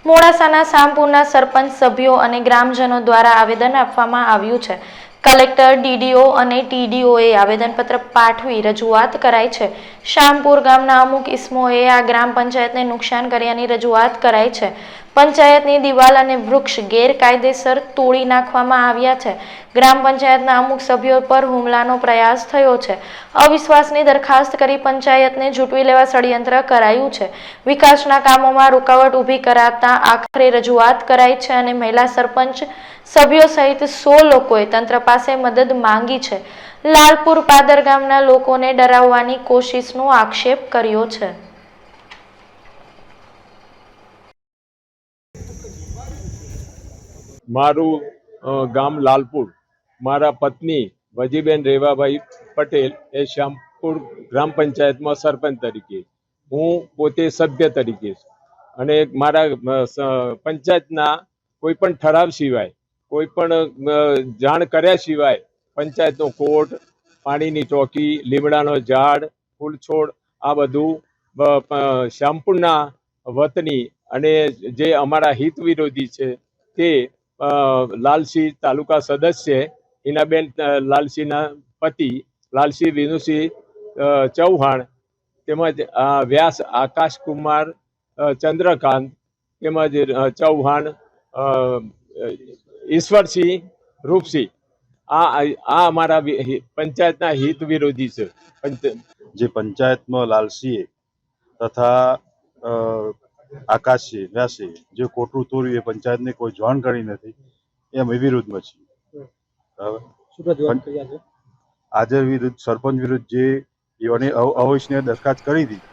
મોડાસાના સામપુરના સરપંચ સભ્યો અને ગ્રામજનો દ્વારા આવેદન આપવામાં આવ્યું છે। કલેક્ટર, ડીડીઓ અને ટીડીઓએ આવેદનપત્ર પાઠવી રજૂઆત કરાઈ છે। શામપુર ગામના અમુક ઇસમોએ આ ગ્રામ પંચાયતને નુકસાન કર્યાની રજૂઆત કરાઈ છે। પંચાયતની દિવાલ અને વૃક્ષ ગેરકાયદેસર તોડી નાખવામાં આવ્યા છે। ગ્રામ પંચાયતના અમુક સભ્યો પર હુમલાનો પ્રયાસ થયો છે। અવિશ્વાસની દરખાસ્ત કરી પંચાયતને ઝૂંટવી લેવા ષડયંત્ર કરાયું છે। વિકાસના કામોમાં રૂકાવટ ઊભી કરાતા આખરે રજૂઆત કરાઈ છે અને મહિલા સરપંચ સભ્યો સહિત 16 લોકોએ તંત્ર પાસે મદદ માંગી છે। લાલપુર પાદર ગામના લોકોને ડરાવવાની કોશિશનો આક્ષેપ કર્યો છે। મારું ગામ લાલપુર, મારા પત્ની વજીબેન રેવાભાઈ પટેલ એ શ્યામપુર ગ્રામ પંચાયતમાં સરપંચ તરીકે, હું પોતે સભ્ય તરીકે અને મારા પંચાયતના કોઈ પણ ઠરાવ સિવાય, કોઈ પણ જાણ કર્યા સિવાય પંચાયતનો કોર્ટ, પાણીની ચોકી, લીમડાનો ઝાડ, ફૂલ છોડ આ બધું શ્યામપુરના વતની અને જે અમારા હિત વિરોધી છે તે લાલસિંહ તાલુકા સદસ્ય હિનાબેન લાલસિંહના પતિ લાલસિંહ વિનુસિંહ ચૌહાણ તેમજ વ્યાસ આકાશકુમાર ચંદ્રકાંત તેમજ ચૌહાણ ઈશ્વરસિંહ રૂપસિંહ આ અમારા પંચાયતના હિત વિરોધી છે। જે પંચાયતમાં લાલસિંહે તથા આકાશસિંહ વ્યાસે જે ખોટું તોડ્યું એ પંચાયતને કોઈ જાણ કરી નથી, એમ વિરુદ્ધમાં છીએ। આજે વિરુદ્ધ સરપંચ વિરુદ્ધ જે અવિશ્વસનીય દરખાસ્ત કરી હતી